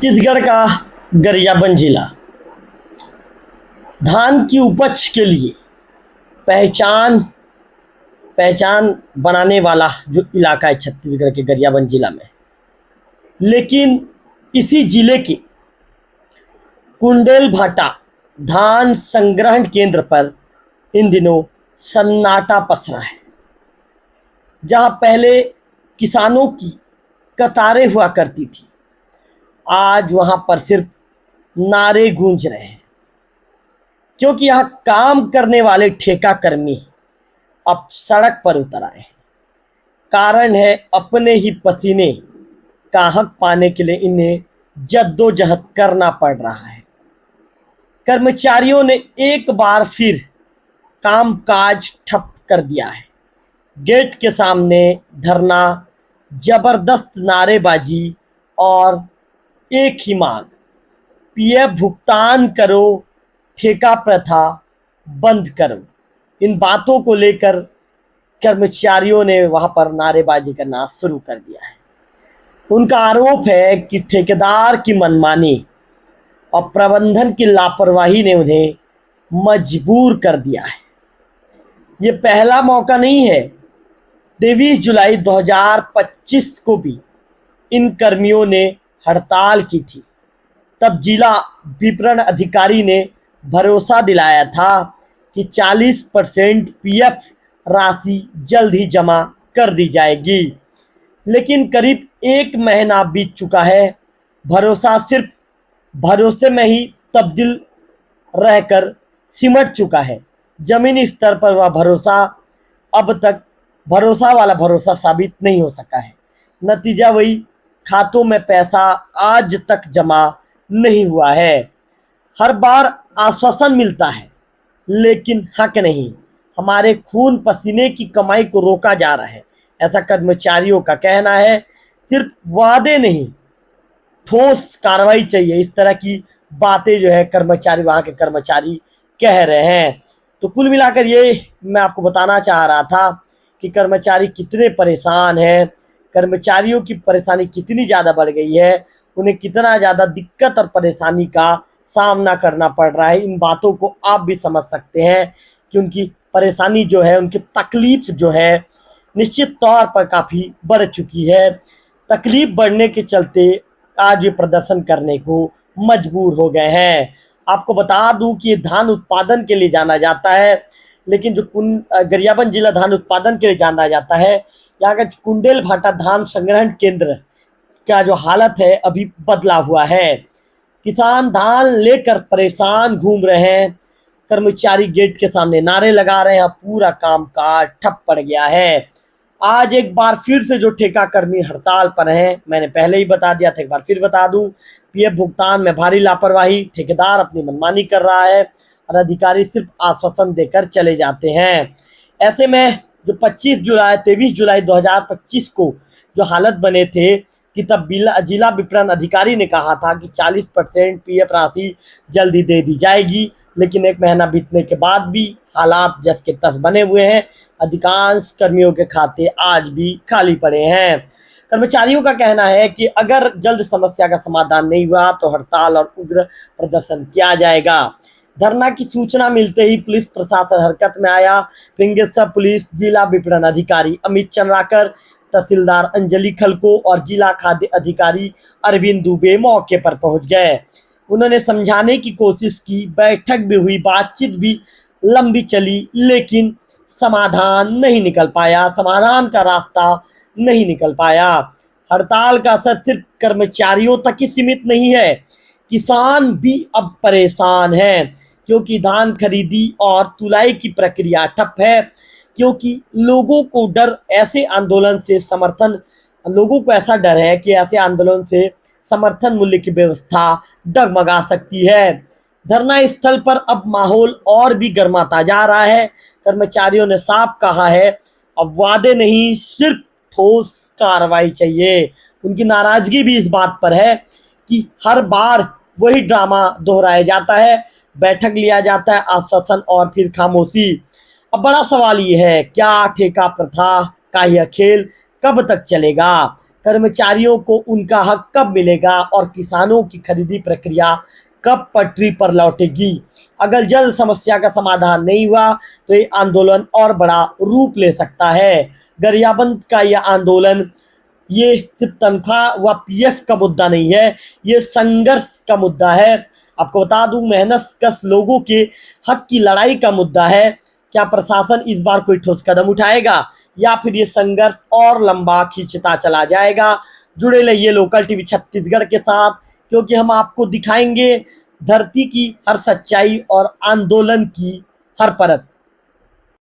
छत्तीसगढ़ का गरियाबंद जिला धान की उपज के लिए पहचान पहचान बनाने वाला जो इलाका है छत्तीसगढ़ के गरियाबंद जिला में। लेकिन इसी जिले के कुंडेलभाटा धान संग्रहण केंद्र पर इन दिनों सन्नाटा पसरा है। जहां पहले किसानों की कतारें हुआ करती थी, आज वहां पर सिर्फ नारे गूंज रहे हैं, क्योंकि यहाँ काम करने वाले ठेका कर्मी अब सड़क पर उतर आए हैं। कारण है अपने ही पसीने का हक पाने के लिए इन्हें जद्दोजहद करना पड़ रहा है। कर्मचारियों ने एक बार फिर कामकाज ठप कर दिया है। गेट के सामने धरना, जबरदस्त नारेबाजी और एक ही मांग, पीएफ भुगतान करो, ठेका प्रथा बंद करो। इन बातों को लेकर कर्मचारियों ने वहां पर नारेबाजी करना शुरू कर दिया है। उनका आरोप है कि ठेकेदार की मनमानी और प्रबंधन की लापरवाही ने उन्हें मजबूर कर दिया है। ये पहला मौका नहीं है। 23 जुलाई 2025 को भी इन कर्मियों ने हड़ताल की थी। तब जिला विपणन अधिकारी ने भरोसा दिलाया था कि 40% पीएफ राशि जल्द ही जमा कर दी जाएगी। लेकिन करीब एक महीना बीत चुका है। भरोसा सिर्फ भरोसे में ही तब्दील रहकर सिमट चुका है। जमीनी स्तर पर वह भरोसा अब तक भरोसा वाला भरोसा साबित नहीं हो सका है। नतीजा वही, खातों में पैसा आज तक जमा नहीं हुआ है। हर बार आश्वासन मिलता है, लेकिन हक नहीं। हमारे खून पसीने की कमाई को रोका जा रहा है, ऐसा कर्मचारियों का कहना है। सिर्फ वादे नहीं, ठोस कार्रवाई चाहिए। इस तरह की बातें जो है कर्मचारी, वहाँ के कर्मचारी कह रहे हैं। तो कुल मिलाकर ये मैं आपको बताना चाह रहा था कि कर्मचारी कितने परेशान हैं, कर्मचारियों की परेशानी कितनी ज़्यादा बढ़ गई है, उन्हें कितना ज़्यादा दिक्कत और परेशानी का सामना करना पड़ रहा है। इन बातों को आप भी समझ सकते हैं कि उनकी परेशानी जो है, उनकी तकलीफ जो है, निश्चित तौर पर काफ़ी बढ़ चुकी है। तकलीफ बढ़ने के चलते आज ये प्रदर्शन करने को मजबूर हो गए हैं। आपको बता दूं कि ये धान उत्पादन के लिए जाना जाता है, लेकिन जो गरियाबंद जिला धान उत्पादन के लिए जाना जाता है, यहाँ का कुंडेलभाटा धान संग्रहण केंद्र का जो हालत है अभी बदला हुआ है। किसान धान लेकर परेशान घूम रहे हैं, कर्मचारी गेट के सामने नारे लगा रहे हैं। पूरा कामकाज ठप पड़ गया है। आज एक बार फिर से जो ठेका कर्मी हड़ताल पर हैं, मैंने पहले ही बता दिया था, एक बार फिर बता दूं, पीएफ भुगतान में भारी लापरवाही, ठेकेदार अपनी मनमानी कर रहा है और अधिकारी सिर्फ आश्वासन देकर चले जाते हैं। ऐसे में जो 23 जुलाई 2025 को जो हालत बने थे कि तब जिला विपणन अधिकारी ने कहा था कि 40% पीएफ राशि जल्दी दे दी जाएगी, लेकिन एक महीना बीतने के बाद भी हालात जस के तस बने हुए हैं। अधिकांश कर्मियों के खाते आज भी खाली पड़े हैं। कर्मचारियों का कहना है कि अगर जल्द समस्या का समाधान नहीं हुआ तो हड़ताल और उग्र प्रदर्शन किया जाएगा। धरना की सूचना मिलते ही पुलिस प्रशासन हरकत में आया। फिंगेश्वर पुलिस, जिला विपणन अधिकारी अमित चंद्राकर, तहसीलदार अंजलि खलको और जिला खाद्य अधिकारी अरविंद दुबे मौके पर पहुंच गए। उन्होंने समझाने की कोशिश की, बैठक भी हुई, बातचीत भी लंबी चली, लेकिन समाधान नहीं निकल पाया, समाधान का रास्ता नहीं निकल पाया। हड़ताल का असर सिर्फ कर्मचारियों तक ही सीमित नहीं है, किसान भी अब परेशान हैं, क्योंकि धान खरीदी और तुलाई की प्रक्रिया ठप है। क्योंकि लोगों को ऐसा डर है कि ऐसे आंदोलन से समर्थन मूल्य की व्यवस्था डगमगा सकती है। धरना स्थल पर अब माहौल और भी गर्माता जा रहा है। कर्मचारियों ने साफ कहा है, अब वादे नहीं, सिर्फ ठोस कार्रवाई चाहिए। उनकी नाराजगी भी इस बात पर है कि हर बार वही ड्रामा दोहराया जाता है, बैठक लिया जाता है, आश्वासन और फिर खामोशी। अब बड़ा सवाल ये है, क्या ठेका प्रथा का यह खेल कब तक चलेगा? कर्मचारियों को उनका हक कब मिलेगा और किसानों की खरीदी प्रक्रिया कब पटरी पर लौटेगी। अगर जल्द समस्या का समाधान नहीं हुआ तो ये आंदोलन और बड़ा रूप ले सकता है। गरियाबंद का यह आंदोलन ये सिर्फ तनख्वाह व पीएफ का मुद्दा नहीं है, ये संघर्ष का मुद्दा है। आपको बता दूं, मेहनत कश लोगों के हक की लड़ाई का मुद्दा है। क्या प्रशासन इस बार कोई ठोस कदम उठाएगा या फिर ये संघर्ष और लंबा खींचता चला जाएगा। जुड़े रहिए लोकल टीवी छत्तीसगढ़ के साथ, क्योंकि हम आपको दिखाएंगे धरती की हर सच्चाई और आंदोलन की हर परत।